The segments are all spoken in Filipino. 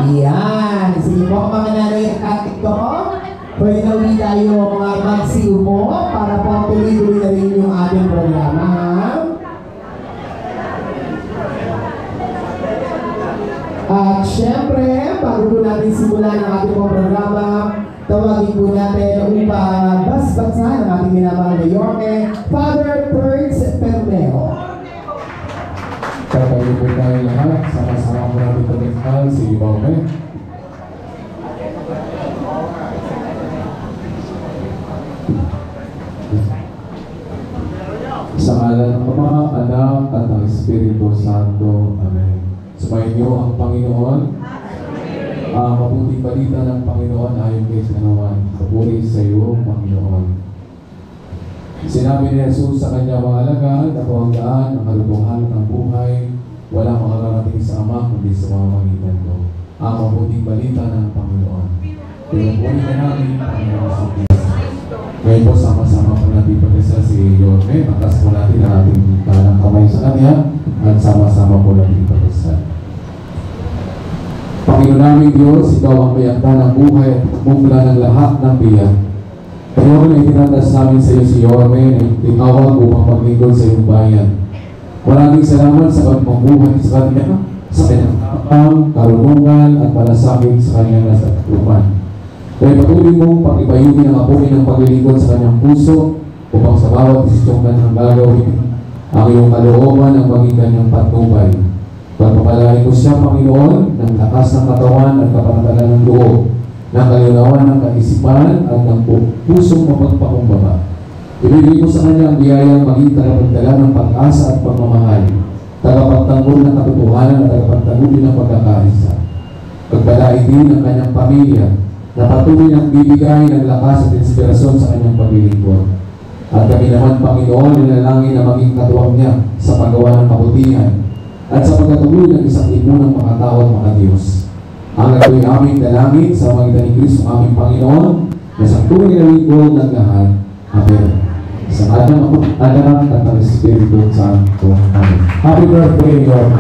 Ayan. Sige po, mga nanoy at katik ko. Pwede na ulit tayo mga magsiupo para po tuloy-tuloy na rin yung ating programa. At syempre, bago po natin simulan ang ating programa, tawagin po natin upang basbasan ang ating minamahal na Yorme, Father Perks Permeo. Pagkain po tayo lahat, sama-sama po natin pagkakal si Yorme. Sa ngalan ng Ama, Anak, at ng Espiritu Santo. Amen. Sumayin niyo ang Panginoon. Ang mabuting balita ng Panginoon ayon kay Kanawan. Papuri sa iyo, Panginoon. Sinabi ni Jesus sa kanyang mga alagad, ako ang daan, ang kalutuhan ng buhay, walang makakarating sa Ama kundi sa mga magitan ko. Ang mabuting balita ng Panginoon. Pinupuri ka namin, Panginoon sa Diyos. Ngayon po, sama-sama po natin pagkasa si Yorme. Matas po natin ang ating kanang kamay sa kanya at sama-sama po natin pagkasa. Panginoon namin Diyos, ikaw ang mayakda ng buhay at mula ng lahat ng biyak. Ngayon na itinatas namin sa iyo si Yorme na tinawag upang maglingkod sa iyong bayan. Maraming salamat sa pagmabuhay sa kanya, sa kanyang karunungan at palasakit sa kanyang nasa katuluman. Kaya patuloy mong pag-ibayuhin ang apoy ng paglilingkod sa kanyang puso upang sa bawat desisyong kanyang gagawin ang iyong kalooban ang maging kanyang patnubay. Pagpapalain ko siya, Panginoon, ng lakas ng katawan at kapanatagan ng loob, ng kalinawan ng kaisipan at ng pusong mapagpakumbaba. Ibigay ko sa kanya ang biyayang maging tagapagdala ng pag-asa at pagmamahal, tagapagtanggol ng katotohanan at tagapagtanggol din ng pagkakaisa. Pagpalain din ang kanyang pamilya na patuloy ng bibigay ng lakas at inspirasyon sa kanyang paglilingkod. At kami naman, Panginoon, nilalangin na maging katuwang niya sa paggawa ng kabutihan at sa pagkatuloy ng isang lipunang mga tao at mga Diyos. Ang nagawin aming dalangin sa magitan ni Kristo aming Panginoon na sa tunay na lingkod ng lahat. Amen. Sa ngalan ng Anak at ng Espiritu Santo. Amen. Happy birthday, Lord.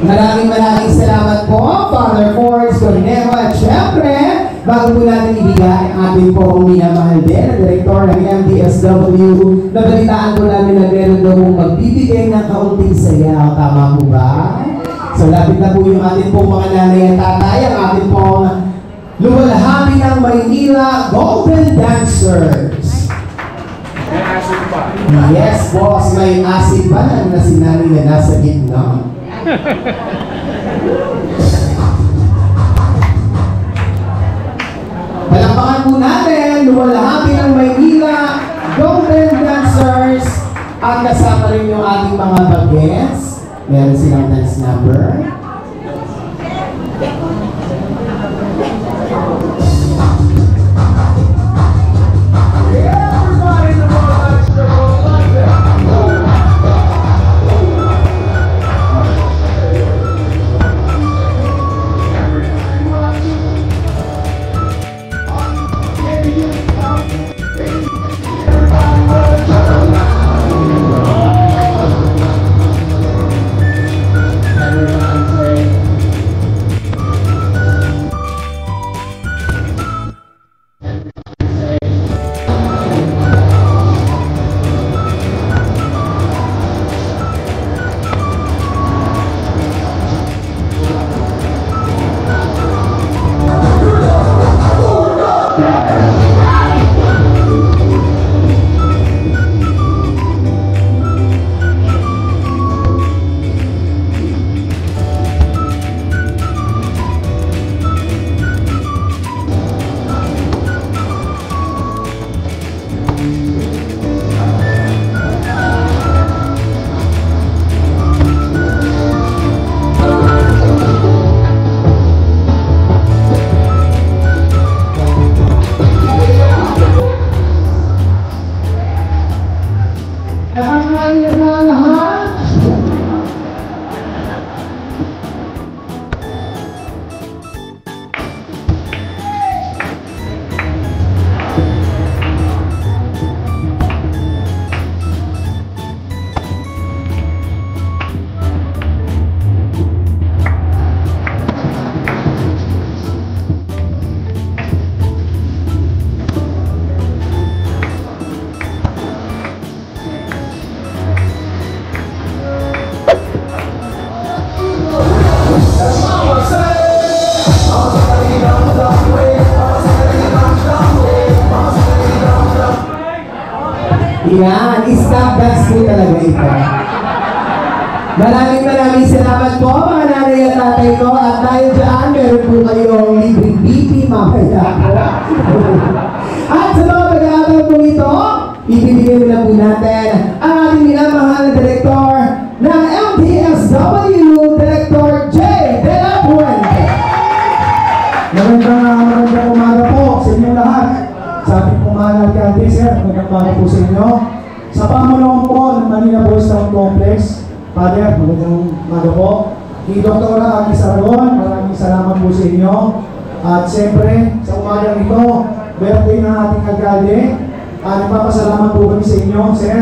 Maraming salamat po, Father Force Cornejo. At syempre, bago po natin ibigay ang ating po minamahal din, ang Direktor ng MDSW, nabalitaan po namin na meron daw pong magbibigay ng kaunting saya. Tama po ba? So, lapit na po yung ating po mga nanay at tatay, ang ating po lumalhabi ng Maynila Golden Dancers. May acid pa. Yes, boss, may acid pa na sinani na nasa gitna. Palakpakan po natin, lumalhabi ng Maynila Golden Dancers at kasama rin yung ating mga bagets. Meron silang dance number. Yan, stop dance po talaga ito. Maraming salamat po mga nanay at tatay ko. At dahil dyan, meron po kayong libreng BP mamaya po. At sa mga pag-aaral po ito, ibibigay na po natin ang ating minamahal na direktor ng MTSW, Director J. De La Puente. Magandang umaga po sa inyo lahat. Sa ating pumahalang alcalde, sir, magandang umaga po sa inyo. Sa pamunuan po ng Manila Boys Town Complex, Father, magandang umaga po. Kay Dr. Aki Saragon, maraming salamat po sa inyo. At siyempre, sa umagang ito, birthday ng ating alcalde. Nagpapasalamat po kami sa inyo, sir,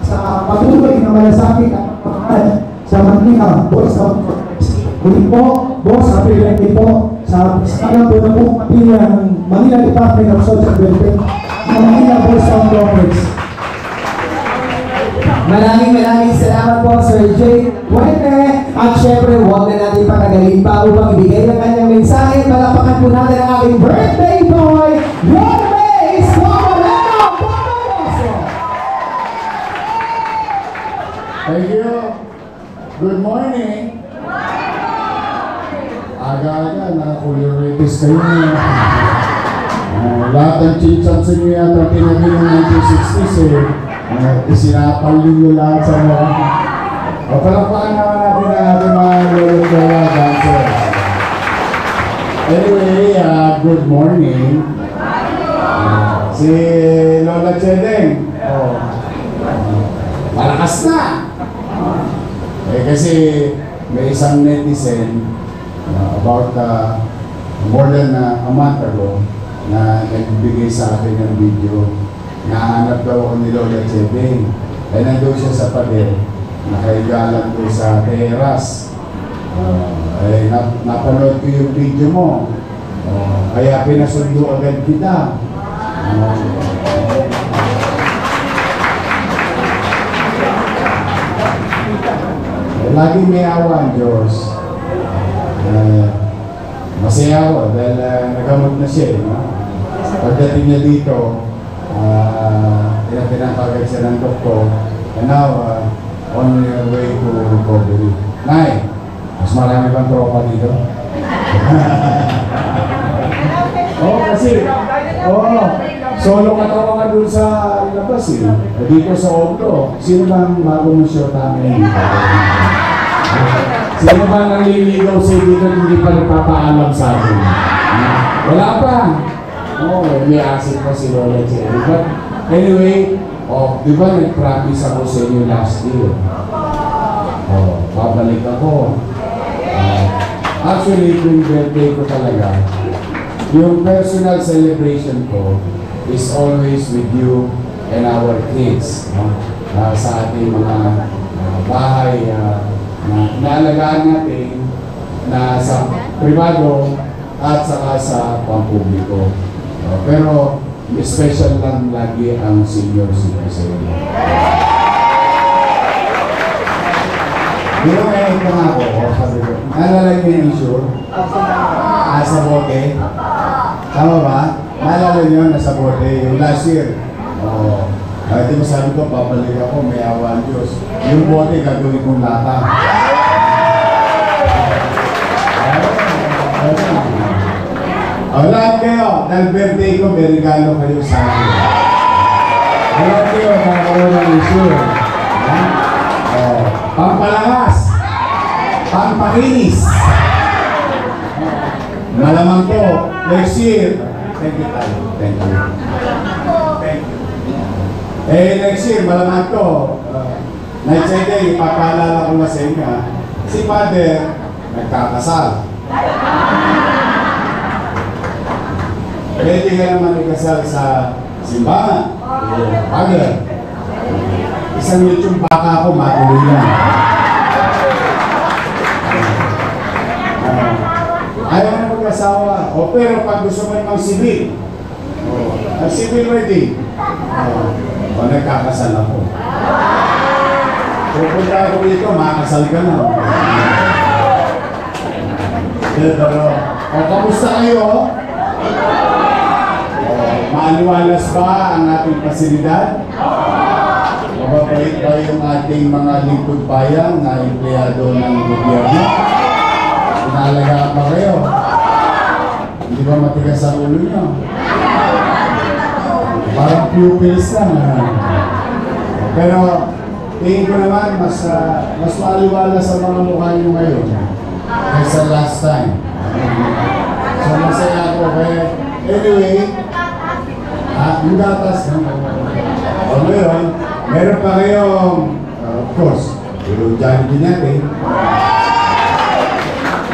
sa patuloy na malasakit at pagkakal sa Manila Boys Town Complex. Muli po, boss, happy birthday po sa kanyang po na po kapila ng Manila Department of Social Welfare ng Manila Boys Town Complex. Maraming salamat po, Sir J. Puente. At syempre, huwag na natin patagalin pa upang ibigay ng kanyang mensahe. Palapakan po natin ang ating birthday boy, Yorme Escobarano Pamaroso. Thank you. Good morning. Aga-aga, naka-coloritis kayo na. Lahat ng chichats inyo yata tinabi ng 1960s isinapal ninyo lahat sa mga. Palakpakan naman natin ang ating mga lolo-lola dancers. Anyway, good morning. Si Lola Chedeng. Malakas na! Kasi may isang netizen about more than a month ago na nagbigay sa akin ng video. Nahanap daw ako ni Lola Chedeng. Nandun siya sa pader. Nakaigalan doon sa teras. Napanood ko yung video mo. Kaya pinasundo agad kita. Laging may awa ang Diyos. Masaya ako dahil nagamot na siya. Pagdating niya dito, pinapagad siya ng doktor. And now, on your way to recovery. Nay, mas marami bang tropa dito? Kasi, solo katawa ka dun sa labas eh. Dito sa Oblo, sino bang bago mo show namin dito? Sino bang nanliligaw sa dito hindi pa nagpapaalam sa akin? Wala pa. May asset pa si Lola Cherry. But anyway, di ba nag-practice ako sa inyo last year? Babalik ako. Actually, yung birthday ko talaga, yung personal celebration ko is always with you and our kids. Sa ating mga bahay na inaalagaan natin na sa privado at saka sa pampubliko. Pero special lang lagi ang senior citizen. Di ba ngayon ko nga ako, sabi ko, naalala niyo yung issue? Sa bote? Tama ba? Naalala niyo nasa bote yung last year? Di ba sabi ko, papalik ako, may awa ang Diyos. Yung bote, gagawin kong lata. Lahat kayo, dahil birthday ko, may regalo kayo sa akin. Lahat kayo, nakakaroon ng issue. Pampalangas, pampakinis. Malamang ko, next year. Thank you, tayo. Thank you. Thank you. Next year, malamang ko. Next day, ipapaalala ko na sa inyo. Si Father, nagkakasal. Pwede ka naman ikasal sa simbahan. Father, isang lechong baka ako, matuloy yan. Ayaw na mag-asawa. Pero pag gusto mo ng civil, civil wedding, nagkakasal ako. Pupunta ako dito, makakasal ka na. Pero, kamusta kayo? Maaliwalas ba ang ating pasilidad? Mababait ba yung ating mga lingkod bayan na empleyado ng gobyerno? Pinalagaan ba kayo? Hindi ba matigas ang ulo nyo? Parang pupils lang. Pero tingin ko naman mas maaliwala sa mga mukha nyo ngayon kaysa last time. So masaya ako. Anyway, yung gatas. O ngayon, meron pa kayong, of course, yung Jollibee natin.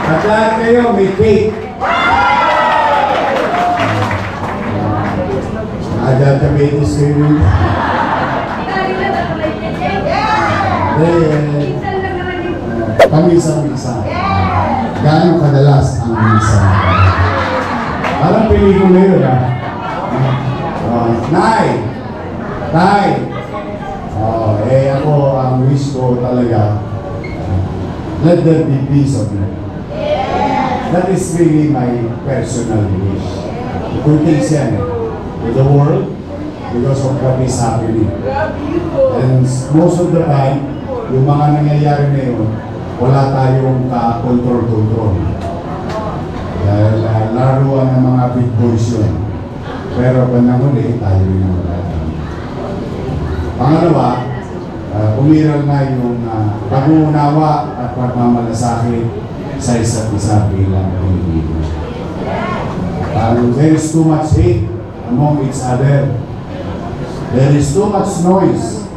At lahat kayo may cake. Diabetes kayo. Pamisa-misa. Gano'ng kadalas ang misa? Parang pelikula yun, ha? Nay! Tay! Ako, ang wish ko talaga, let there be peace of mind. That is really my personal wish. Good things yan, to the world, because of what is happening. And most of the time, yung mga nangyayari na yun, wala tayong ka-control. Dahil laruan ng mga big boys yun. Pero bandang huli, tayo rin ang wala. Pangalawa, umiral na yung pag-uunawa at pagmamalasakit sa isa't isa bilang Pilipino. There is too much hate among each other. There is too much noise.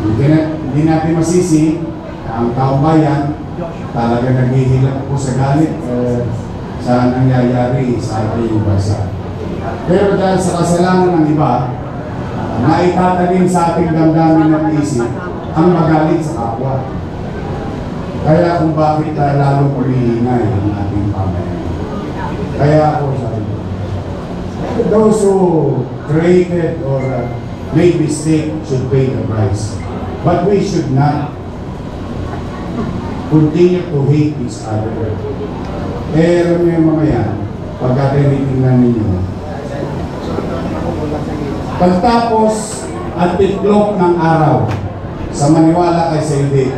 Hindi natin masisi ang taong bayan talaga naghihilak po sa galit sa nangyayari sa ating bansa. Pero dahil sa kasalanan ng iba, naitatanim sa ating damdamin ng isip ang magalit sa kapwa. Kaya kung bakit lalong umiingay ang ating pamayanan. Kaya ako sabi ko, those who created or made mistake should pay the price. But we should not continue to hate each other. Alam mo yung mga yan, pagka tinitingnan ninyo, pagtapos at tiklop ng araw, sa maniwala kay sa hindi,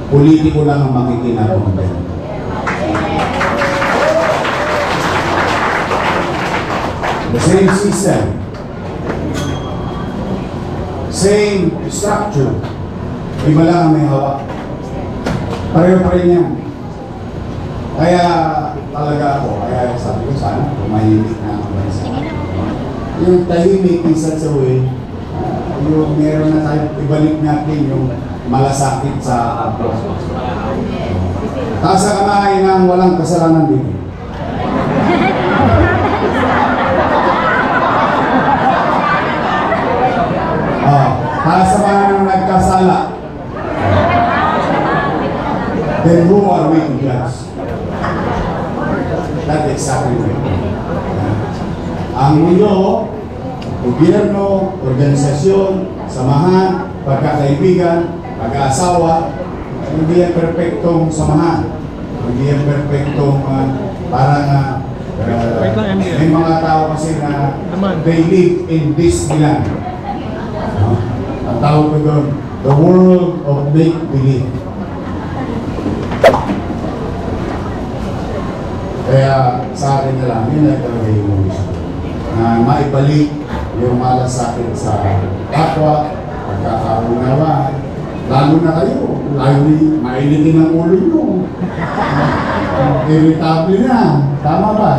politiko lang ang makikinabang din. The same system, same structure, iba lang ang may hawak. Pareho-pareho yan. Kaya talaga ako, kaya sabi ko sana, tumahimik na ang bansa. Yung tahimik in such a way, yung meron na tayo, ibalik natin yung malasakit sa kapwa. Taas sa kamay ng walang kasalanan dito. Taas sa kamay ng nagkasala. Then who are we to judge? That's exactly right. Ang mundo, gobyerno, organisasyon, samahan, pagkakaibigan, pag-aasawa, hindi yan perfectong samahan. Hindi yan perfectong parang may mga tao kasi na they live in Disneyland. Ang tawag ko doon, the world of make-believe. Kaya sa akin na lang, yun ay talaga yung wish na maibalik yung malasakit sa kapwa, pagkakaunawaan. Lalo na kayo, mainitin ang ulo nyo. Irritable na. Tama ba?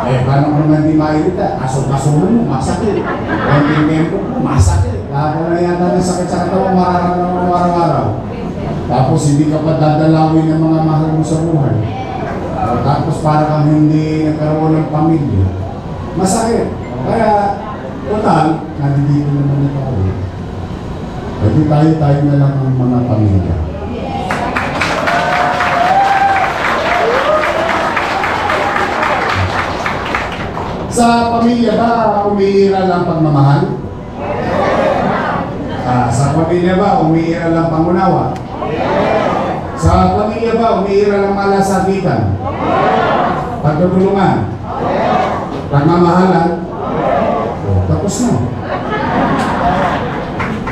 Paano ko naman di mairita? Asok-asok mo, masakit. Konting tempo mo, masakit. Lalo na yata ng sakit sa katawan, mararamdaman mo araw-araw. Tapos hindi ka pa dadalawin ng mga mahal mo sa buhay. Tapos parang hindi nagkaroon ng pamilya. Masakit. Kaya, total, nandito naman na tayo. Pwede tayo na lang ang mga pamilya. Sa pamilya ba, umiiral ang pagmamahal? Sa pamilya ba, umiiral ang pangunawa? Sa pamilya ba, umiiral ang malasakitan? Pagtutulungan? Pagmamahalan? Tapos na.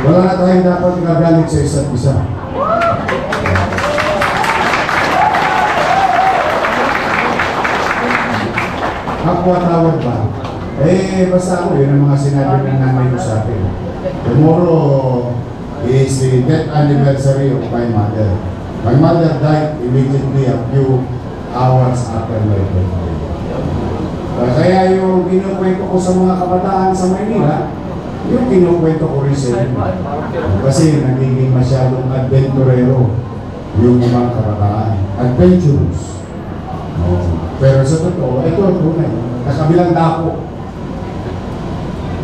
Wala na tayong dapat nagalit sa isa't isa. Kapwa-tawad ba? Basta ako, yun ang mga sinabi ng nanay ko sa akin. Tomorrow is the death anniversary of my mother. My mother died immediately a few hours after my birthday. Kaya yung kinukwento ko sa mga kabataan sa Maynila, yung kinukwento ko rin sa inyo. Kasi nagiging masyadong adventurero yung mga kabataan. Adventurous. Pero sa totoo, ito ang tunay. Kabilang dako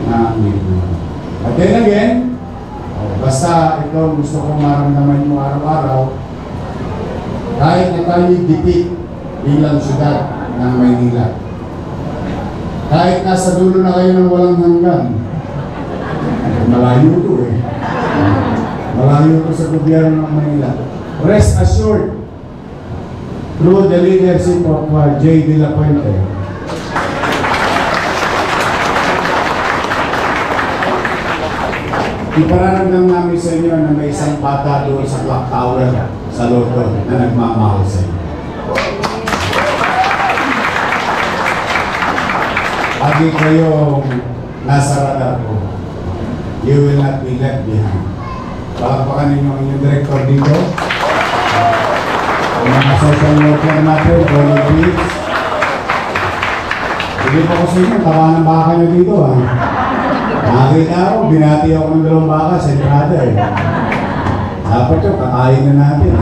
na at then again, basta ito gusto kong maramdaman mo araw-araw, kahit na tayo'y dipit bilang syudad ng Maynila, kahit nasa dulo na kayo ng walang hanggan, malayo ito malayo ito sa gobyerno ng Maynila, rest assured through the leadership of J. De La Puente, ipararamdam namin sa inyo na may isang bata doon sa clock tower sa Lotto na nagmamahal sa inyo. Pagi kayong nasa radar ko, you will not be left behind. Palakpakan ninyo ang inyong director dito. Ang mga social worker natin, volunteers. Hindi pa ko sa inyo, tawa ng baka nyo dito Nakita ako, binati ako ng 2 baka sa entrada Dapat yun, kakain na natin.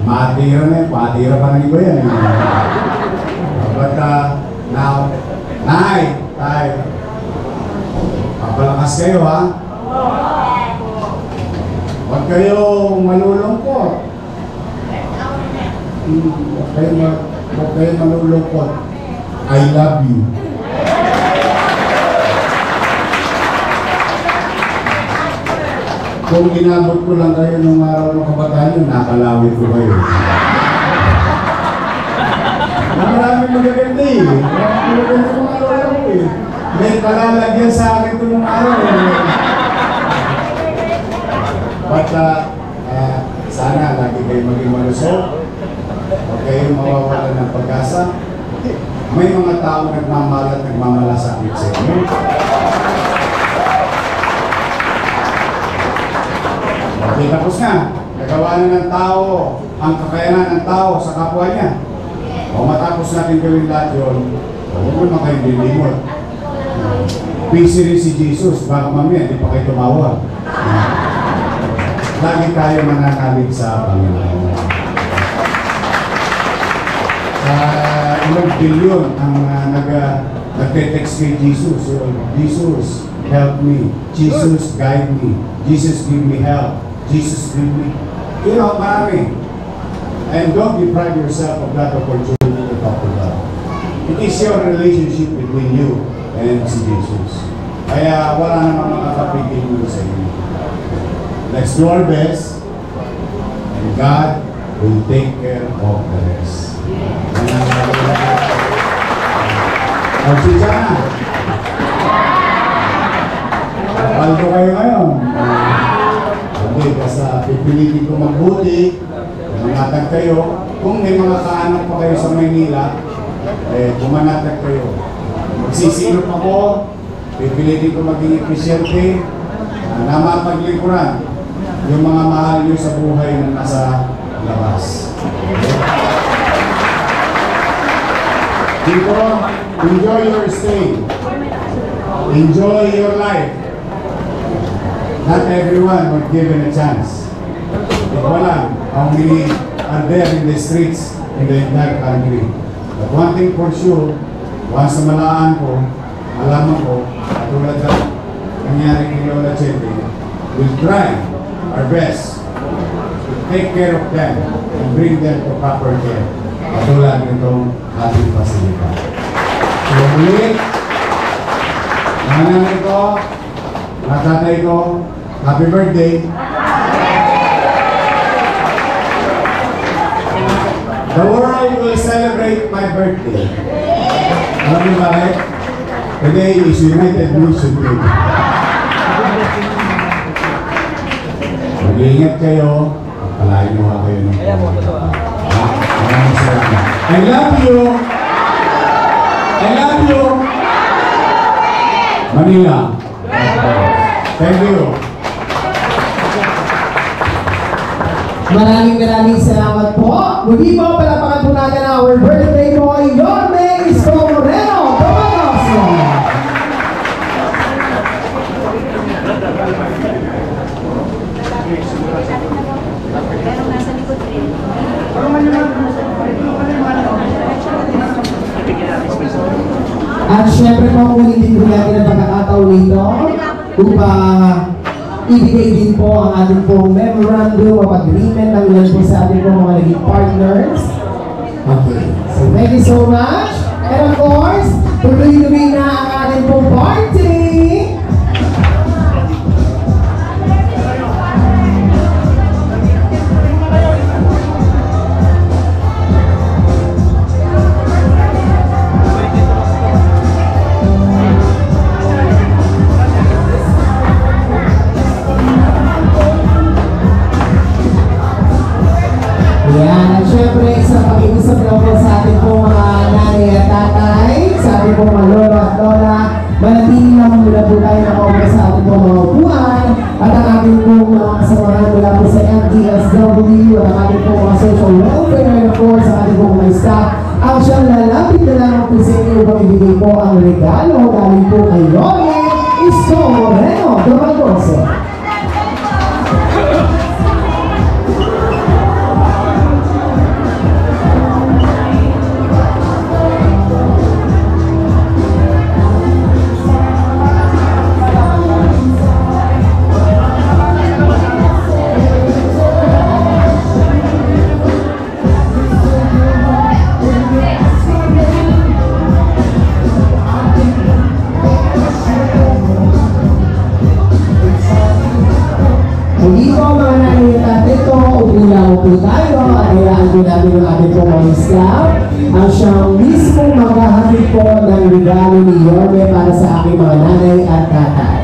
Matira na yun, patira pa ng iba yan. But now, tayo. Papalakas kayo Huwag kayong malulungkot. Huwag kayong malulungkot. I love you. Kung inabot ko lang kayo nung araw ng kabataan nyo, nakalawit ko kayo. Maraming magaganda Magaganda kong araw ko May palalagyan sa akin ito nung araw But sana lagi kayo maging malusog. Huwag kayong mawawalan ng pag-asa. May mga tao nagmamalasakit sa inyo. Okay, tapos na. Nagawa na ng tao ang kakayanan ng tao sa kapwa niya. O matapos natin gawin lahat yun, huwag mo naman kayong lilimot. Busy rin si Jesus, baka mamaya, hindi pa kayo tumawag. Lagi tayo mananalig sa Panginoon. Ilang bilyon ang nagte-text kay Jesus. Jesus, help me. Jesus, guide me. Jesus, give me help. Jesus, give me. Marami. And don't deprive yourself of that opportunity to talk to God. It is your relationship between you and si Jesus. Kaya wala namang makakapigil mo sa inyo. Let's do our best, and God will take care of the rest. Magsisya na. Paldo kayo ngayon. Okay, basta pipilitin ko magbuti, manatag kayo. Kung may mga kaanak pa kayo sa Maynila, pumanatag kayo. Magsisilop ako, pipilitin ko maging episyente, na mapaglikuran yung mga mahal nyo sa buhay na nasa labas. Dito, enjoy your stay. Enjoy your life. Not everyone was given a chance. Wala how many are there in the streets in the entire country. But one thing for sure, once na malaan ko, alaman ko, tulad na nangyari kay Lola Chente, we'll try our best to take care of them and bring them to proper care. Katulad nitong ating pasilita. So muli, mga nanay ko, mga tatay ko, happy birthday! The world will celebrate my birthday. Alam niyo ba? Today is United Nations Day. Mag-iingat kayo. Palain mo kayo ng maraming salamat. I love you! I love you! Manila. Thank you. Maraming salamat po. Muli po, palapakan po natin our birthday boy, Yorme Isko Moreno. Tomanos! Pero nasa likod rin. At syempre po, ulitin po natin ang pagkakataon nito upang ibigay din po ang ating pong memorandum of agreement ng ilan po sa ating pong mga naging partners. Okay. So thank you so much. And of course, tuloy-tuloy na ang ating pong party. Yan, at syempre sa pag-iusap lang po sa ating pong mga nanay at tatay, sa ating pong mga lolo at lola, manatili lang muna po tayo nakaupo sa ating pong mga upuan, at ang ating pong mga kasamahan mula po sa MTSW, at ang ating pong mga social welfare, and of course, ang ating pong mga staff, ang siyang lalapit na lang po sa inyo upang ibigay po ang regalo galing po kay Yorme Isko Moreno. Dumagoso. Hindi po mga nanay at tatay ko, upulang po tayo at hayaan po natin ang ating pong mga staff ang siyang mismo maghahatid po ng regalo ni Yorme para sa aking mga nanay at tatay.